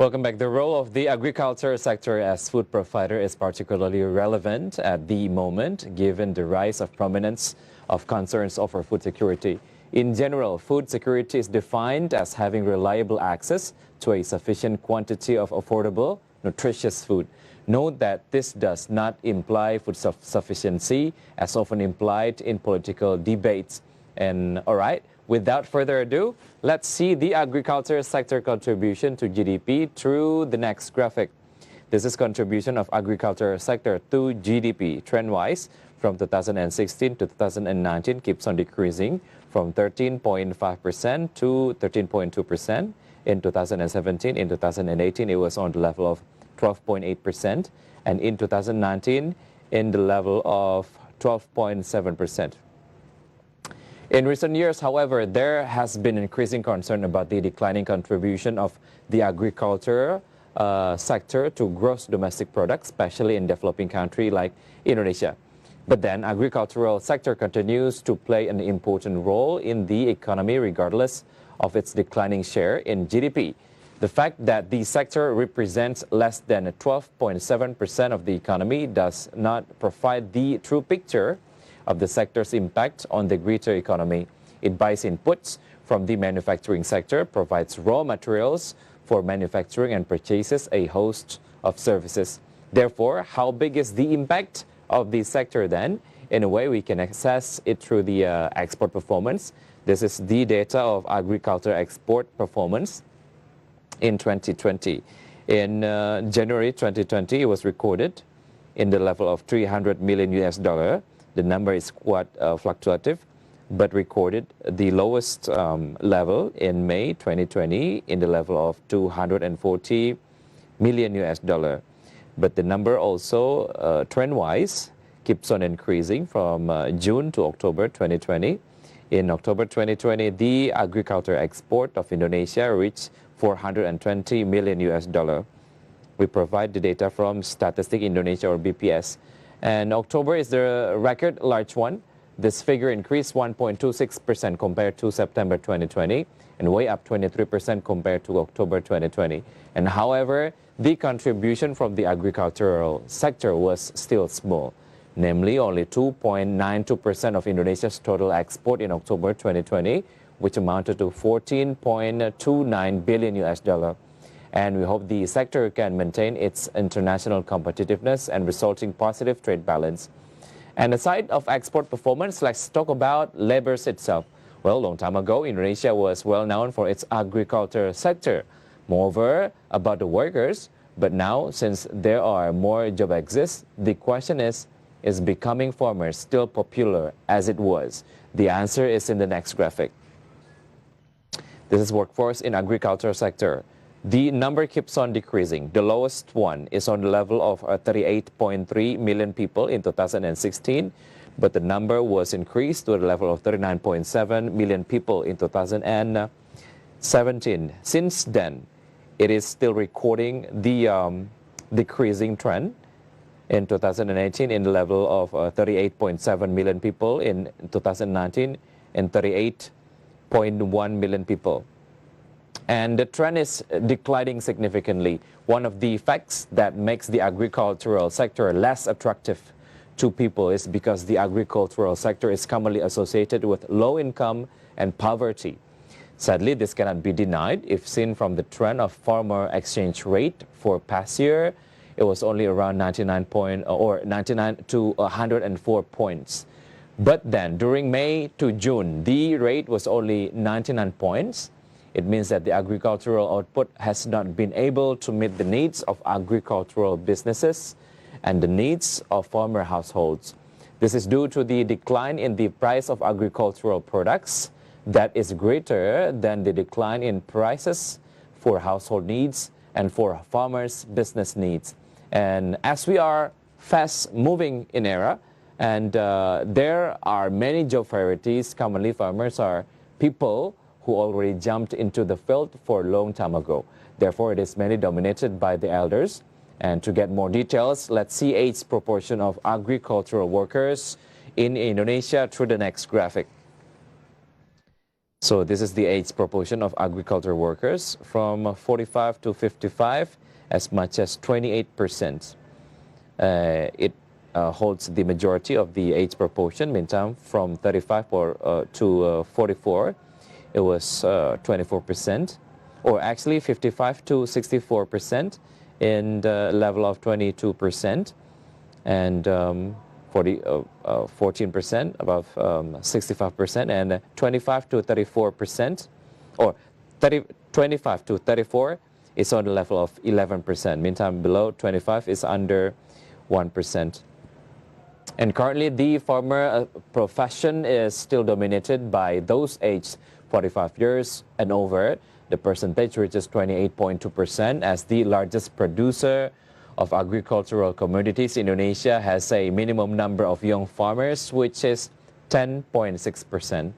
Welcome back. The role of the agriculture sector as food provider is particularly relevant at the moment, given the rise of prominence of concerns over food security. In general, food security is defined as having reliable access to a sufficient quantity of affordable, nutritious food. Note that this does not imply food sufficiency, as often implied in political debates. And all right, without further ado, let's see the agriculture sector contribution to GDP through the next graphic. This is contribution of agriculture sector to GDP. Trend-wise, from 2016 to 2019 keeps on decreasing from 13.5% to 13.2%. In 2017, in 2018, it was on the level of 12.8%. And in 2019, in the level of 12.7%. In recent years, however, there has been increasing concern about the declining contribution of the agriculture sector to gross domestic product, especially in developing countries like Indonesia. But then, agricultural sector continues to play an important role in the economy regardless of its declining share in GDP. The fact that the sector represents less than 12.7% of the economy does not provide the true picture of the sector's impact on the greater economy. It buys inputs from the manufacturing sector, provides raw materials for manufacturing, and purchases a host of services. Therefore, how big is the impact of the sector then? In a way, we can assess it through the export performance. This is the data of agriculture export performance in 2020. In January 2020, it was recorded in the level of 300 million US dollar. The number is quite fluctuative, but recorded the lowest level in May 2020 in the level of 240 million US dollar. But the number also trend-wise keeps on increasing from June to October 2020. In October 2020, the agriculture export of Indonesia reached 420 million US dollar. We provide the data from Statistic Indonesia or BPS. And October is the record large one. This figure increased 1.26% compared to September 2020 and way up 23% compared to October 2020. And however, the contribution from the agricultural sector was still small, namely only 2.92% of Indonesia's total export in October 2020, which amounted to 14.29 billion US dollar. And we hope the sector can maintain its international competitiveness and resulting positive trade balance. And aside of export performance, let's talk about labor itself. Well, a long time ago, Indonesia was well known for its agriculture sector. Moreover, about the workers, but now, since there are more jobs exist, the question is becoming farmers still popular as it was? The answer is in the next graphic. This is workforce in agriculture sector. The number keeps on decreasing. The lowest one is on the level of 38.3 million people in 2016, but the number was increased to the level of 39.7 million people in 2017. Since then, it is still recording the decreasing trend. In 2018, in the level of 38.7 million people, in 2019, and 38.1 million people. And the trend is declining significantly. One of the facts that makes the agricultural sector less attractive to people is because the agricultural sector is commonly associated with low income and poverty. Sadly, this cannot be denied if seen from the trend of farmer exchange rate for past year. It was only around 99 to 104 points. But then during May to June, the rate was only 99 points. It means that the agricultural output has not been able to meet the needs of agricultural businesses and the needs of farmer households. This is due to the decline in the price of agricultural products that is greater than the decline in prices for household needs and for farmers' business needs. And as we are fast moving in era, and there are many job varieties, commonly farmers are people who already jumped into the field for a long time ago. Therefore, it is mainly dominated by the elders. And to get more details, let's see age proportion of agricultural workers in Indonesia through the next graphic. So this is the age proportion of agriculture workers from 45 to 55, as much as 28%. It holds the majority of the age proportion. Meantime, from 35 to 44, it was 24%, or actually 55 to 64% in the level of 22%, and 14% above 65%, and 25 to 34%, or 25 to 34 is on the level of 11%. Meantime, below 25 is under 1%. And currently, the farmer profession is still dominated by those aged 45 years and over. The percentage reaches 28.2%, as the largest producer of agricultural commodities. Indonesia has a minimum number of young farmers, which is 10.6%.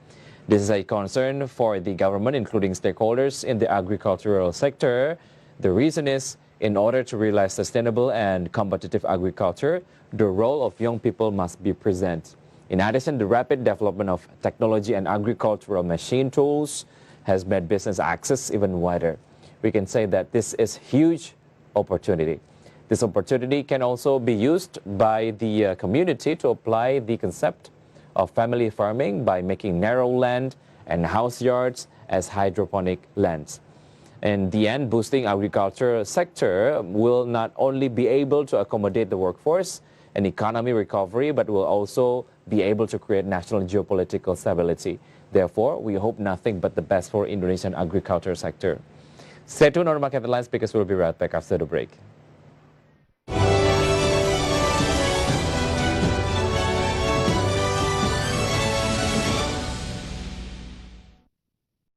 This is a concern for the government, including stakeholders in the agricultural sector. The reason is, in order to realize sustainable and competitive agriculture, the role of young people must be present. In addition, the rapid development of technology and agricultural machine tools has made business access even wider. We can say that this is huge opportunity. This opportunity can also be used by the community to apply the concept of family farming by making narrow land and house yards as hydroponic lands. In the end, boosting agriculture sector will not only be able to accommodate the workforce and economy recovery, but will also be able to create national geopolitical stability. Therefore, we hope nothing but the best for Indonesian agriculture sector. Stay tuned on Market Headlines because we'll be right back after the break.